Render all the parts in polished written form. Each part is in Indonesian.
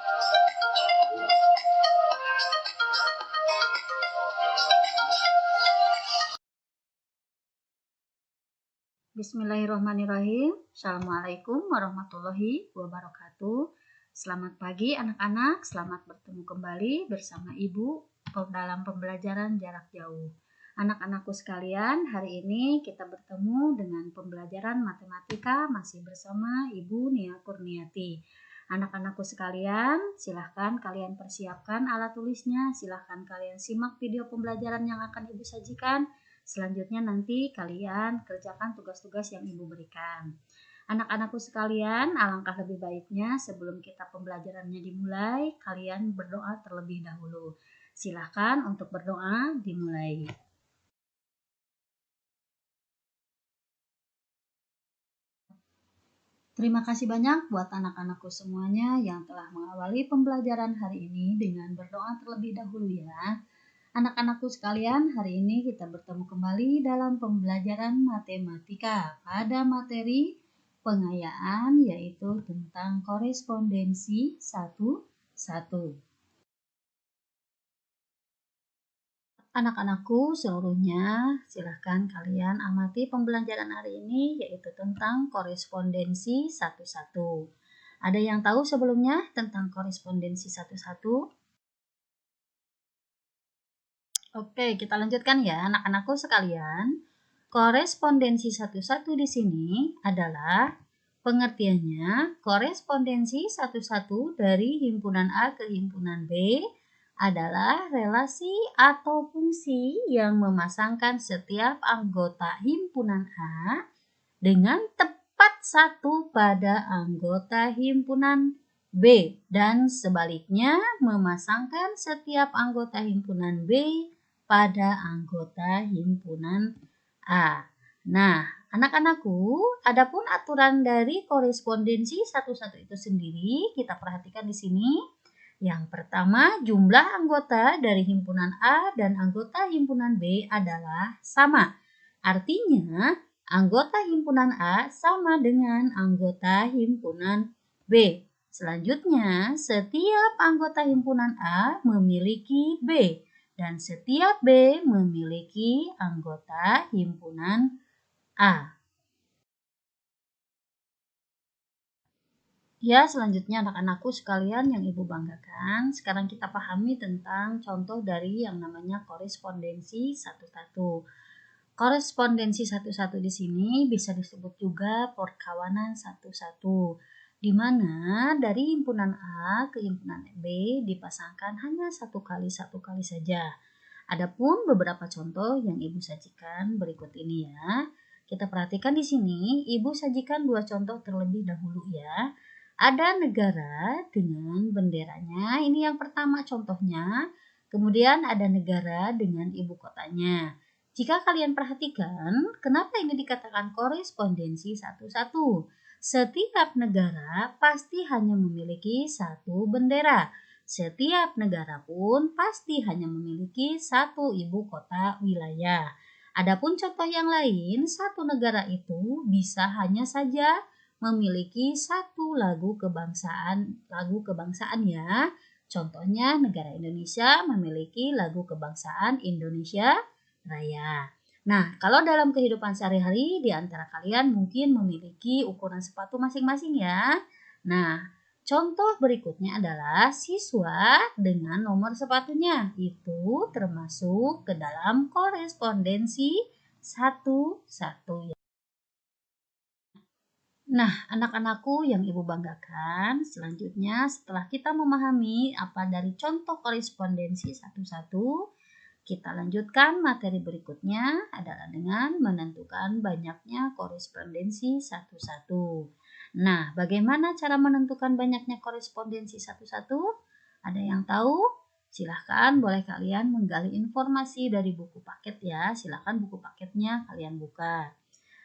Bismillahirrahmanirrahim. Assalamualaikum warahmatullahi wabarakatuh. Selamat pagi anak-anak, selamat bertemu kembali bersama Ibu dalam pembelajaran jarak jauh. Anak-anakku sekalian, hari ini kita bertemu dengan pembelajaran matematika masih bersama Ibu Nia Kurniati. Anak-anakku sekalian, silahkan kalian persiapkan alat tulisnya, silahkan kalian simak video pembelajaran yang akan Ibu sajikan. Selanjutnya nanti kalian kerjakan tugas-tugas yang Ibu berikan. Anak-anakku sekalian, alangkah lebih baiknya sebelum kita pembelajarannya dimulai, kalian berdoa terlebih dahulu. Silahkan untuk berdoa dimulai. Terima kasih banyak buat anak-anakku semuanya yang telah mengawali pembelajaran hari ini dengan berdoa terlebih dahulu ya. Anak-anakku sekalian, hari ini kita bertemu kembali dalam pembelajaran matematika pada materi pengayaan, yaitu tentang korespondensi 1-1. Anak-anakku seluruhnya, silahkan kalian amati pembelajaran hari ini, yaitu tentang korespondensi 1-1. Ada yang tahu sebelumnya tentang korespondensi 1-1? Oke, kita lanjutkan ya anak-anakku sekalian. Korespondensi 1-1 di sini adalah pengertiannya korespondensi 1-1 dari himpunan A ke himpunan B adalah relasi atau fungsi yang memasangkan setiap anggota himpunan A dengan tepat satu pada anggota himpunan B dan sebaliknya memasangkan setiap anggota himpunan B pada anggota himpunan A. Nah, anak-anakku, adapun aturan dari korespondensi 1-1 itu sendiri, kita perhatikan di sini. Yang pertama, jumlah anggota dari himpunan A dan anggota himpunan B adalah sama. Artinya, anggota himpunan A sama dengan anggota himpunan B. Selanjutnya, setiap anggota himpunan A memiliki B. Dan setiap B memiliki anggota himpunan A. Ya, selanjutnya anak-anakku sekalian yang Ibu banggakan, sekarang kita pahami tentang contoh dari yang namanya korespondensi 1-1. Korespondensi 1-1 di sini bisa disebut juga perkawanan 1-1, di mana dari himpunan A ke himpunan B dipasangkan hanya satu kali saja. Adapun beberapa contoh yang Ibu sajikan berikut ini ya. Kita perhatikan di sini, Ibu sajikan dua contoh terlebih dahulu ya. Ada negara dengan benderanya, ini yang pertama contohnya. Kemudian ada negara dengan ibu kotanya. Jika kalian perhatikan, kenapa ini dikatakan korespondensi 1-1? Setiap negara pasti hanya memiliki satu bendera. Setiap negara pun pasti hanya memiliki satu ibu kota wilayah. Adapun contoh yang lain, satu negara itu bisa hanya saja memiliki satu lagu kebangsaan ya. Contohnya negara Indonesia memiliki lagu kebangsaan Indonesia Raya. Nah, kalau dalam kehidupan sehari-hari di antara kalian mungkin memiliki ukuran sepatu masing-masing ya. Nah, contoh berikutnya adalah siswa dengan nomor sepatunya. Itu termasuk ke dalam korespondensi 1-1 ya. Nah, anak-anakku yang Ibu banggakan, selanjutnya setelah kita memahami apa dari contoh korespondensi 1-1, kita lanjutkan materi berikutnya adalah dengan menentukan banyaknya korespondensi 1-1. Nah, bagaimana cara menentukan banyaknya korespondensi 1-1? Ada yang tahu? Silahkan boleh kalian menggali informasi dari buku paket ya. Silahkan buku paketnya kalian buka.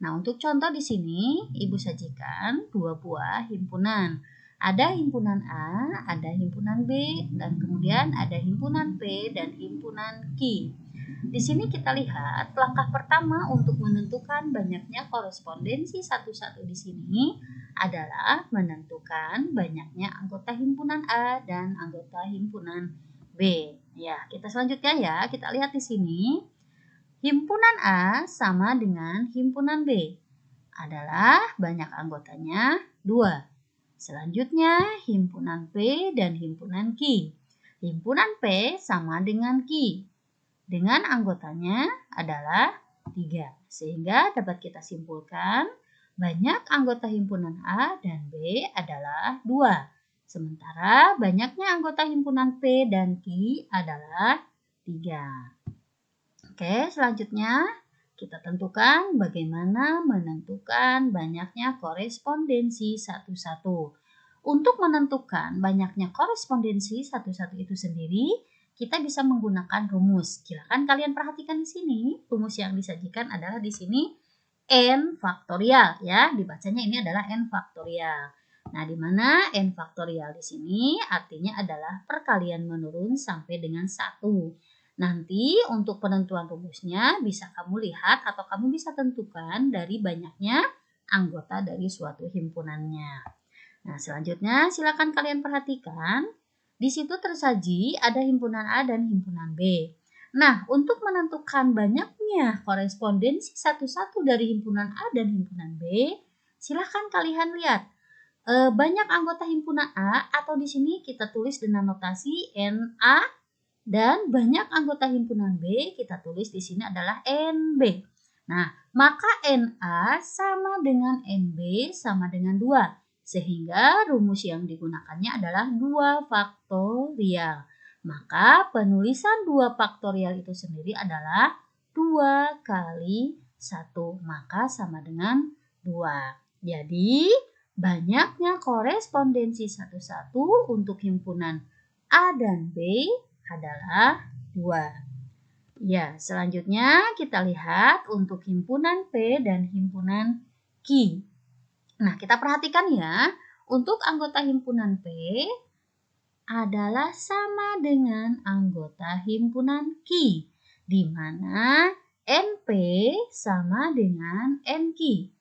Nah, untuk contoh di sini Ibu sajikan dua buah himpunan. Ada himpunan A, ada himpunan B, dan kemudian ada himpunan P dan himpunan Q. Di sini kita lihat langkah pertama untuk menentukan banyaknya korespondensi 1-1 di sini adalah menentukan banyaknya anggota himpunan A dan anggota himpunan B. Ya, kita selanjutnya ya, kita lihat di sini. Himpunan A sama dengan himpunan B adalah banyak anggotanya 2. Selanjutnya himpunan P dan himpunan Q. Himpunan P sama dengan Q dengan anggotanya adalah 3. Sehingga dapat kita simpulkan banyak anggota himpunan A dan B adalah 2. Sementara banyaknya anggota himpunan P dan Q adalah 3. Oke, selanjutnya kita tentukan bagaimana menentukan banyaknya korespondensi satu-satu. Untuk menentukan banyaknya korespondensi satu-satu itu sendiri, kita bisa menggunakan rumus. Silakan kalian perhatikan di sini. Rumus yang disajikan adalah di sini n faktorial ya. Dibacanya ini adalah n faktorial. Nah, di mana n faktorial di sini artinya adalah perkalian menurun sampai dengan 1. Nanti untuk penentuan rumusnya bisa kamu lihat atau kamu bisa tentukan dari banyaknya anggota dari suatu himpunannya. Nah, selanjutnya silakan kalian perhatikan. Di situ tersaji ada himpunan A dan himpunan B. Nah, untuk menentukan banyaknya korespondensi satu-satu dari himpunan A dan himpunan B, silakan kalian lihat. Banyak anggota himpunan A atau di sini kita tulis dengan notasi NA. Dan banyak anggota himpunan B kita tulis di sini adalah NB. Nah, maka NA sama dengan NB sama dengan 2. Sehingga rumus yang digunakannya adalah 2 faktorial. Maka penulisan 2 faktorial itu sendiri adalah 2 kali 1. Maka sama dengan 2. Jadi, banyaknya korespondensi satu-satu untuk himpunan A dan B adalah 2. Ya, selanjutnya kita lihat untuk himpunan P dan himpunan Q. Nah, kita perhatikan ya, untuk anggota himpunan P adalah sama dengan anggota himpunan Q, di mana NP sama dengan NQ,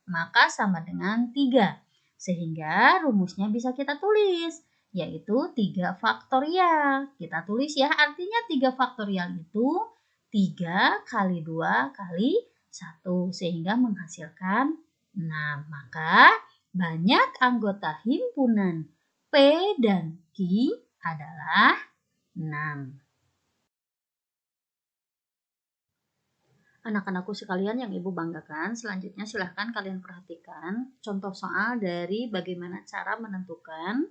maka sama dengan 3. Sehingga rumusnya bisa kita tulis, yaitu 3 faktorial. Kita tulis ya, artinya 3 faktorial itu 3 kali 2 kali 1, sehingga menghasilkan 6. Maka banyak anggota himpunan P dan Q adalah 6. Anak-anakku sekalian yang Ibu banggakan, selanjutnya silahkan kalian perhatikan contoh soal dari bagaimana cara menentukan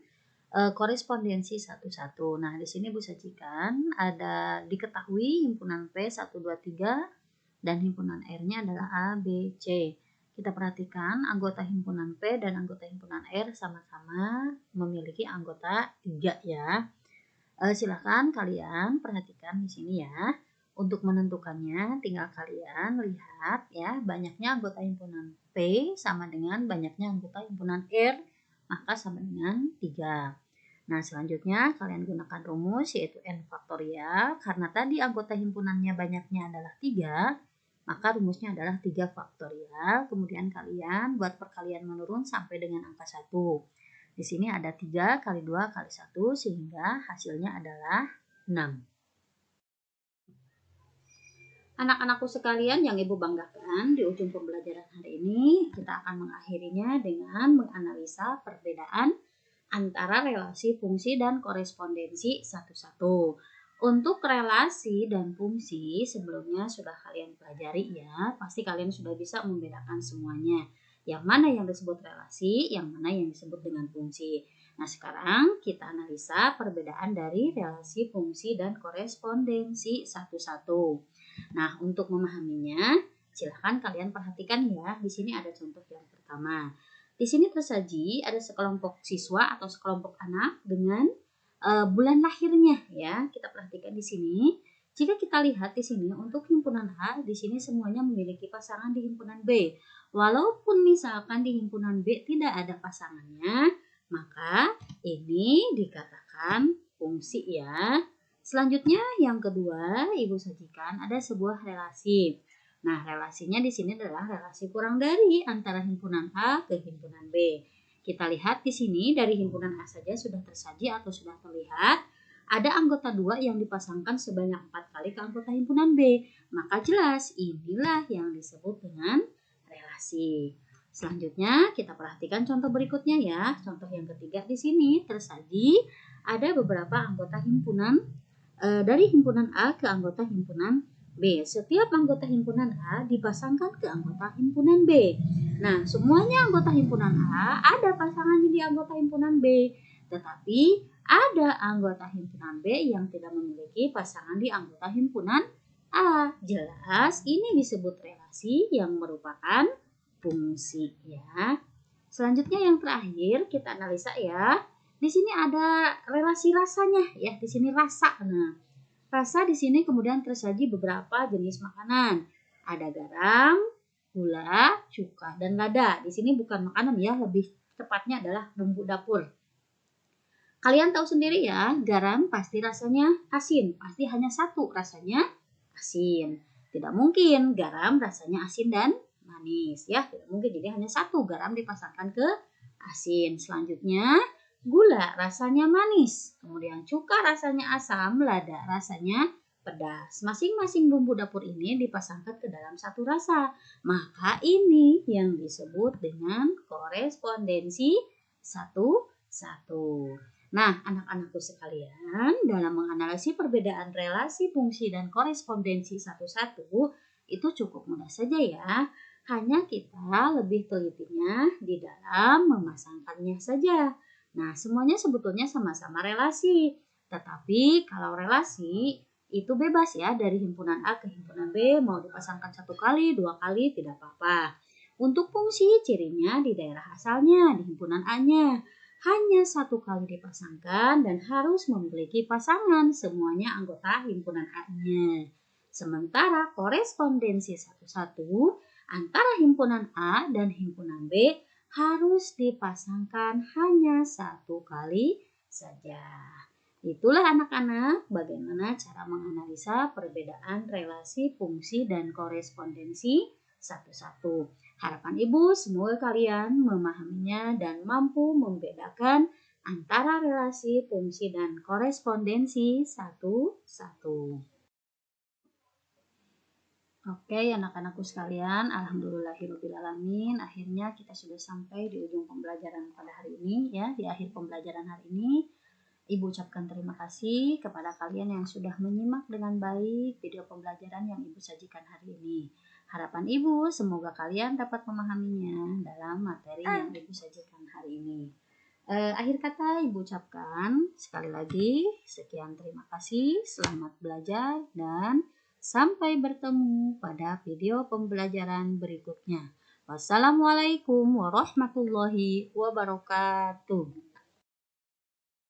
korespondensi satu-satu. Nah, di sini Ibu sajikan ada diketahui himpunan P 1, 2, 3 dan himpunan R-nya adalah A, B, C. Kita perhatikan anggota himpunan P dan anggota himpunan R sama-sama memiliki anggota 3 ya. Silahkan kalian perhatikan di sini ya. Untuk menentukannya tinggal kalian lihat ya, banyaknya anggota himpunan P sama dengan banyaknya anggota himpunan R, maka sama dengan 3. Nah, selanjutnya kalian gunakan rumus yaitu n faktorial. Karena tadi anggota himpunannya banyaknya adalah 3, maka rumusnya adalah 3 faktorial. Kemudian kalian buat perkalian menurun sampai dengan angka 1. Di sini ada 3 kali 2 kali 1 sehingga hasilnya adalah 6. Anak-anakku sekalian yang Ibu banggakan, di ujung pembelajaran hari ini kita akan mengakhirinya dengan menganalisa perbedaan antara relasi fungsi dan korespondensi satu-satu. Untuk relasi dan fungsi sebelumnya sudah kalian pelajari ya, pasti kalian sudah bisa membedakan semuanya. Yang mana yang disebut relasi, yang mana yang disebut dengan fungsi. Nah, sekarang kita analisa perbedaan dari relasi fungsi dan korespondensi satu-satu. Nah, untuk memahaminya, silahkan kalian perhatikan ya. Di sini ada contoh yang pertama. Di sini tersaji ada sekelompok siswa atau sekelompok anak dengan bulan lahirnya ya. Kita perhatikan di sini. Jika kita lihat di sini untuk himpunan A, di sini semuanya memiliki pasangan di himpunan B. Walaupun misalkan di himpunan B tidak ada pasangannya, maka ini dikatakan fungsi ya. Selanjutnya yang kedua, Ibu sajikan ada sebuah relasi. Nah, relasinya di sini adalah relasi kurang dari antara himpunan A ke himpunan B. Kita lihat di sini dari himpunan A saja sudah tersaji atau sudah terlihat. Ada anggota 2 yang dipasangkan sebanyak 4 kali ke anggota himpunan B. Maka jelas inilah yang disebut dengan relasi. Selanjutnya kita perhatikan contoh berikutnya ya. Contoh yang ketiga di sini tersaji ada beberapa anggota himpunan dari himpunan A ke anggota himpunan B. Setiap anggota himpunan A dipasangkan ke anggota himpunan B. Nah, semuanya anggota himpunan A ada pasangannya di anggota himpunan B. Tetapi ada anggota himpunan B yang tidak memiliki pasangan di anggota himpunan A. Jelas ini disebut relasi yang merupakan fungsi ya. Selanjutnya yang terakhir kita analisa ya. Di sini ada relasi rasanya ya. Di sini rasa. Nah, rasa di sini kemudian tersaji beberapa jenis makanan. Ada garam, gula, cuka, dan lada. Di sini bukan makanan ya, lebih tepatnya adalah bumbu dapur. Kalian tahu sendiri ya, garam pasti rasanya asin. Pasti hanya satu rasanya asin. Tidak mungkin garam rasanya asin dan manis ya. Tidak mungkin, jadi hanya satu garam dipasangkan ke asin. Selanjutnya gula rasanya manis. Kemudian cuka rasanya asam, lada rasanya pedas. Masing-masing bumbu dapur ini dipasangkan ke dalam satu rasa. Maka ini yang disebut dengan korespondensi satu-satu. Nah, anak-anakku sekalian, dalam menganalisis perbedaan relasi fungsi dan korespondensi satu-satu itu cukup mudah saja ya. Hanya kita lebih telitinya di dalam memasangkannya saja. Nah, semuanya sebetulnya sama-sama relasi. Tetapi kalau relasi itu bebas ya, dari himpunan A ke himpunan B, mau dipasangkan 1 kali, 2 kali, tidak apa-apa. Untuk fungsi, cirinya di daerah asalnya, di himpunan A-nya. Hanya 1 kali dipasangkan dan harus memiliki pasangan, semuanya anggota himpunan A-nya. Sementara korespondensi satu-satu antara himpunan A dan himpunan B harus dipasangkan hanya 1 kali saja. Itulah anak-anak bagaimana cara menganalisa perbedaan relasi fungsi dan korespondensi satu-satu. Harapan Ibu semoga kalian memahaminya dan mampu membedakan antara relasi fungsi dan korespondensi satu-satu. Oke anak-anakku sekalian, alhamdulillahirobbilalamin, akhirnya kita sudah sampai di ujung pembelajaran pada hari ini ya. Di akhir pembelajaran hari ini Ibu ucapkan terima kasih kepada kalian yang sudah menyimak dengan baik video pembelajaran yang Ibu sajikan hari ini. Harapan Ibu semoga kalian dapat memahaminya dalam materi yang Ibu sajikan hari ini. Akhir kata Ibu ucapkan sekali lagi sekian terima kasih, selamat belajar dan sampai bertemu pada video pembelajaran berikutnya. Wassalamualaikum warahmatullahi wabarakatuh.